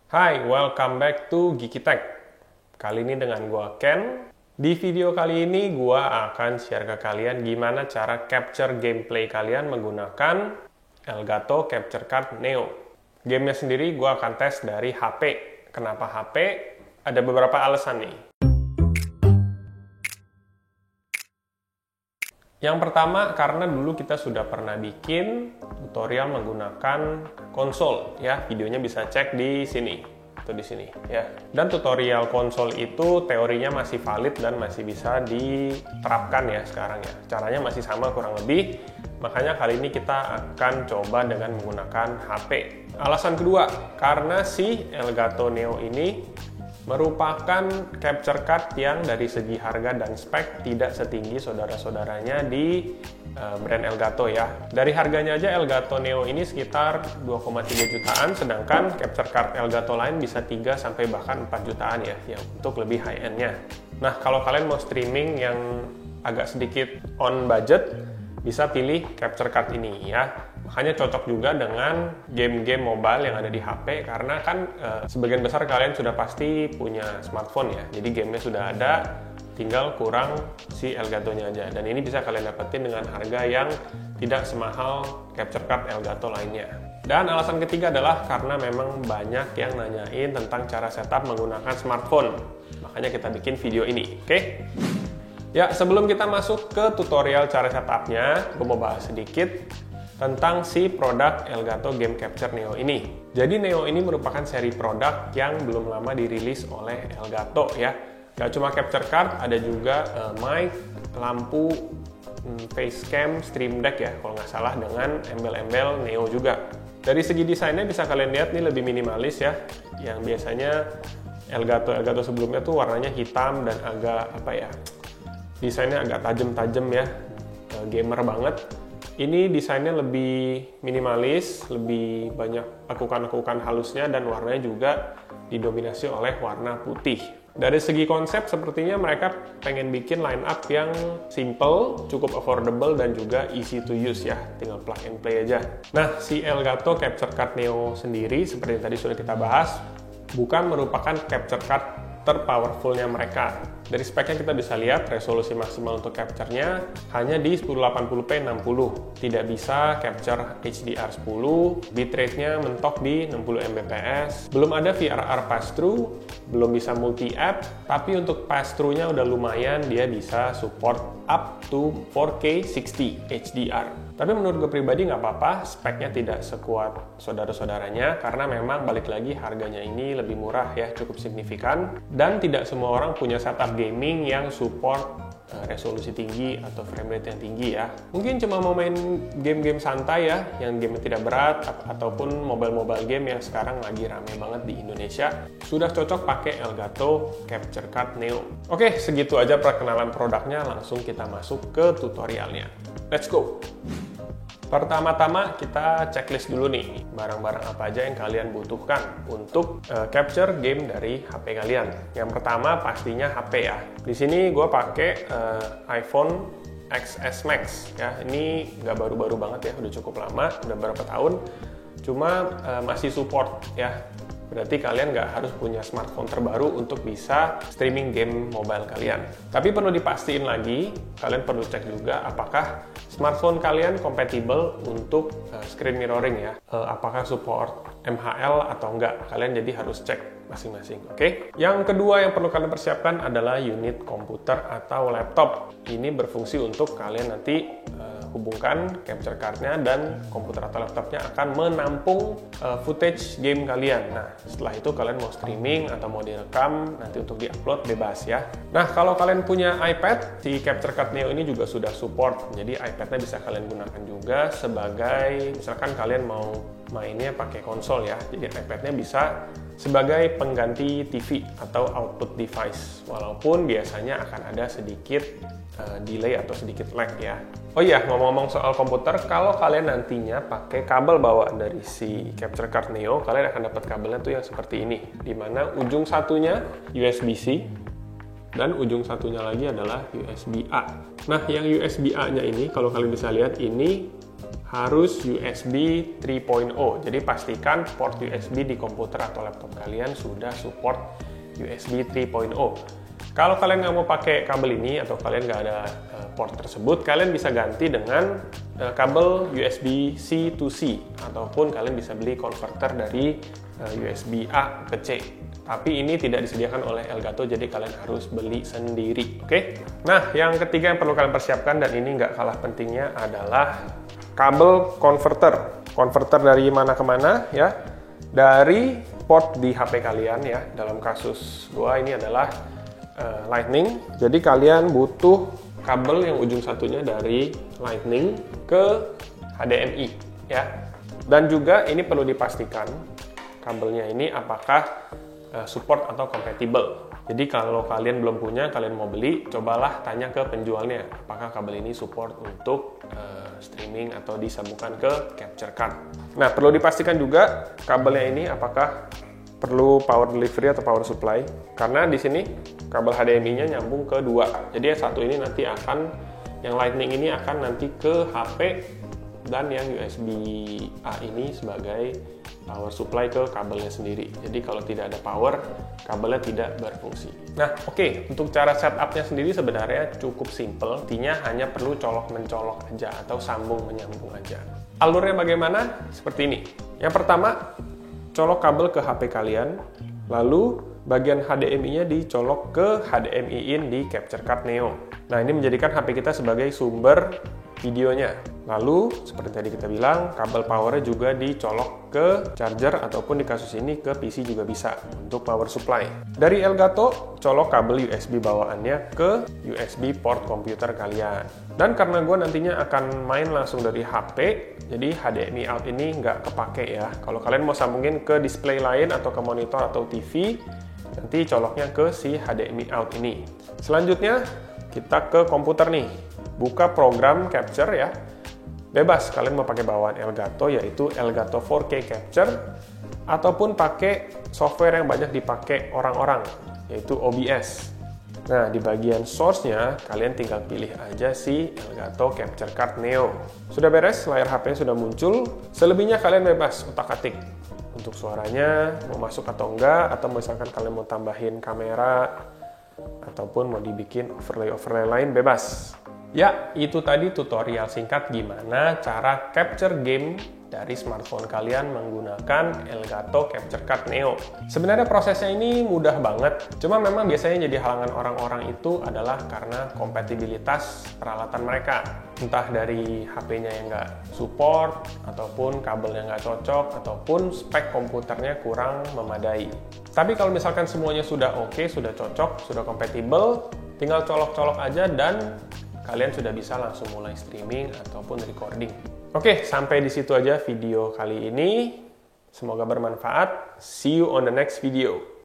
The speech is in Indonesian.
Hai, welcome back to Geeky Tech. Kali ini dengan gua Ken. Di video kali ini gua akan share ke kalian gimana cara capture gameplay kalian menggunakan Elgato Capture Card Neo. Gamenya sendiri gua akan tes dari HP. Kenapa HP? Ada beberapa alasan nih. Yang pertama, karena dulu kita sudah pernah bikin tutorial menggunakan konsol, ya. Videonya bisa cek di sini atau di sini, ya. Dan tutorial konsol itu teorinya masih valid dan masih bisa diterapkan ya sekarang ya. Caranya masih sama kurang lebih. Makanya kali ini kita akan coba dengan menggunakan HP. Alasan kedua, karena si Elgato Neo ini merupakan capture card yang dari segi harga dan spek tidak setinggi saudara-saudaranya di brand Elgato ya. Dari harganya aja Elgato Neo ini sekitar 2,3 jutaan, sedangkan capture card Elgato lain bisa 3 sampai bahkan 4 jutaan ya, yang untuk lebih high-end-nya. Nah, kalau kalian mau streaming yang agak sedikit on budget, bisa pilih capture card ini ya. Makanya cocok juga dengan game-game mobile yang ada di HP, karena kan sebagian besar kalian sudah pasti punya smartphone ya. Jadi gamenya sudah ada, tinggal kurang si Elgato-nya aja. Dan ini bisa kalian dapetin dengan harga yang tidak semahal capture card Elgato lainnya. Dan alasan ketiga adalah karena memang banyak yang nanyain tentang cara setup menggunakan smartphone. Makanya kita bikin video ini, oke? Ya, sebelum kita masuk ke tutorial cara setupnya, gue mau bahas sedikit tentang si produk Elgato Game Capture Neo ini. Jadi Neo ini merupakan seri produk yang belum lama dirilis oleh Elgato ya. Gak cuma capture card, ada juga mic, lampu, facecam, stream deck ya, kalau nggak salah, dengan embel-embel Neo juga. Dari segi desainnya bisa kalian lihat nih lebih minimalis ya. Yang biasanya Elgato sebelumnya tuh warnanya hitam dan agak desainnya agak tajam-tajam ya, gamer banget. Ini desainnya lebih minimalis, lebih banyak lekukan-lekukan halusnya, dan warnanya juga didominasi oleh warna putih. Dari segi konsep, sepertinya mereka pengen bikin line up yang simple, cukup affordable, dan juga easy to use ya, tinggal plug and play aja. Nah, si Elgato Capture Card Neo sendiri, seperti yang tadi sudah kita bahas, bukan merupakan capture card terpowerfulnya mereka. Dari speknya kita bisa lihat resolusi maksimal untuk capture-nya hanya di 1080p 60. Tidak bisa capture HDR10, bitrate-nya mentok di 60 Mbps. Belum ada VRR pass-through, belum bisa multi-app, tapi untuk pass-through-nya udah lumayan, dia bisa support up to 4K 60 HDR. Tapi menurut gue pribadi nggak apa-apa, speknya tidak sekuat saudara-saudaranya, karena memang balik lagi harganya ini lebih murah ya, cukup signifikan. Dan tidak semua orang punya setup gaming yang support resolusi tinggi atau frame rate yang tinggi ya. Mungkin cuma mau main game-game santai ya, yang game tidak berat, ataupun mobile game yang sekarang lagi rame banget di Indonesia, sudah cocok pakai Elgato Capture Card Neo. Oke, segitu aja perkenalan produknya, langsung kita masuk ke tutorialnya. Let's go! Pertama-tama kita checklist dulu nih, barang-barang apa aja yang kalian butuhkan untuk capture game dari HP kalian. Yang pertama pastinya HP ya. Di sini gue pakai iPhone XS Max ya. Ini nggak baru-baru banget ya, udah cukup lama, udah beberapa tahun. Cuma masih support ya. Berarti kalian nggak harus punya smartphone terbaru untuk bisa streaming game mobile kalian. Tapi perlu dipastiin lagi, kalian perlu cek juga apakah smartphone kalian kompatibel untuk screen mirroring ya. Apakah support MHL atau enggak. Kalian jadi harus cek masing-masing, oke? Yang kedua yang perlu kalian persiapkan adalah unit komputer atau laptop. Ini berfungsi untuk kalian nanti hubungkan capture card-nya, dan komputer atau laptopnya akan menampung footage game kalian. Nah, setelah itu kalian mau streaming atau mau direkam, nanti untuk di-upload bebas ya. Nah, kalau kalian punya iPad, si Capture Card Neo ini juga sudah support. Jadi iPad-nya bisa kalian gunakan juga sebagai, misalkan kalian mau mainnya pakai konsol ya. Jadi iPad-nya bisa sebagai pengganti TV atau output device. Walaupun biasanya akan ada sedikit delay atau sedikit lag ya. Oh iya, ngomong-ngomong soal komputer, kalau kalian nantinya pakai kabel bawaan dari si Capture Card Neo, kalian akan dapat kabelnya tuh yang seperti ini, di mana ujung satunya USB-C dan ujung satunya lagi adalah USB-A. Nah, yang USB-A-nya ini, kalau kalian bisa lihat, ini harus USB 3.0. Jadi pastikan port USB di komputer atau laptop kalian sudah support USB 3.0. Kalau kalian nggak mau pakai kabel ini atau kalian nggak ada port tersebut, kalian bisa ganti dengan kabel USB C to C, ataupun kalian bisa beli converter dari USB A ke C. Tapi ini tidak disediakan oleh Elgato, jadi kalian harus beli sendiri. Oke? Nah, yang ketiga yang perlu kalian persiapkan, dan ini nggak kalah pentingnya, adalah kabel converter. Converter dari mana ke mana ya? Dari port di HP kalian ya. Dalam kasus gua ini adalah Lightning. Jadi kalian butuh kabel yang ujung satunya dari Lightning ke HDMI ya. Dan juga ini perlu dipastikan kabelnya ini apakah support atau compatible. Jadi kalau kalian belum punya, kalian mau beli, cobalah tanya ke penjualnya apakah kabel ini support untuk streaming atau disambungkan ke capture card. Nah, perlu dipastikan juga kabelnya ini apakah perlu power delivery atau power supply, karena di sini kabel HDMI-nya nyambung ke dua. Jadi yang satu ini nanti yang Lightning ini akan nanti ke HP, dan yang USB A ini sebagai power supply ke kabelnya sendiri. Jadi kalau tidak ada power, kabelnya tidak berfungsi. Nah, oke, untuk cara setupnya sendiri sebenarnya cukup simple. Intinya hanya perlu colok-mencolok aja atau sambung-menyambung aja. Alurnya bagaimana? Seperti ini. Yang pertama, colok kabel ke HP kalian, lalu bagian HDMI-nya dicolok ke HDMI in di Capture Card Neo. Nah, ini menjadikan HP kita sebagai sumber videonya. Lalu, seperti tadi kita bilang, kabel powernya juga dicolok ke charger, ataupun di kasus ini ke PC juga bisa untuk power supply. Dari Elgato, colok kabel USB bawaannya ke USB port komputer kalian. Dan karena gue nantinya akan main langsung dari HP, jadi HDMI out ini nggak kepake ya. Kalau kalian mau sambungin ke display lain atau ke monitor atau TV, nanti coloknya ke si HDMI out ini. Selanjutnya, kita ke komputer nih. Buka program capture ya. Bebas kalian mau pakai bawaan Elgato, yaitu Elgato 4K Capture, ataupun pakai software yang banyak dipakai orang-orang, yaitu OBS. Nah, di bagian source-nya kalian tinggal pilih aja si Elgato Capture Card Neo. Sudah beres, layar HP sudah muncul. Selebihnya kalian bebas otak-atik untuk suaranya mau masuk atau enggak, atau misalkan kalian mau tambahin kamera ataupun mau dibikin overlay lain, bebas. Ya, itu tadi tutorial singkat gimana cara capture game dari smartphone kalian menggunakan Elgato Capture Card Neo. Sebenarnya prosesnya ini mudah banget, cuma memang biasanya jadi halangan orang-orang itu adalah karena kompatibilitas peralatan mereka. Entah dari HP-nya yang nggak support, ataupun kabelnya nggak cocok, ataupun spek komputernya kurang memadai. Tapi kalau misalkan semuanya sudah oke, sudah cocok, sudah kompatibel, tinggal colok-colok aja dan kalian sudah bisa langsung mulai streaming ataupun recording. Oke, sampai di situ aja video kali ini. Semoga bermanfaat. See you on the next video.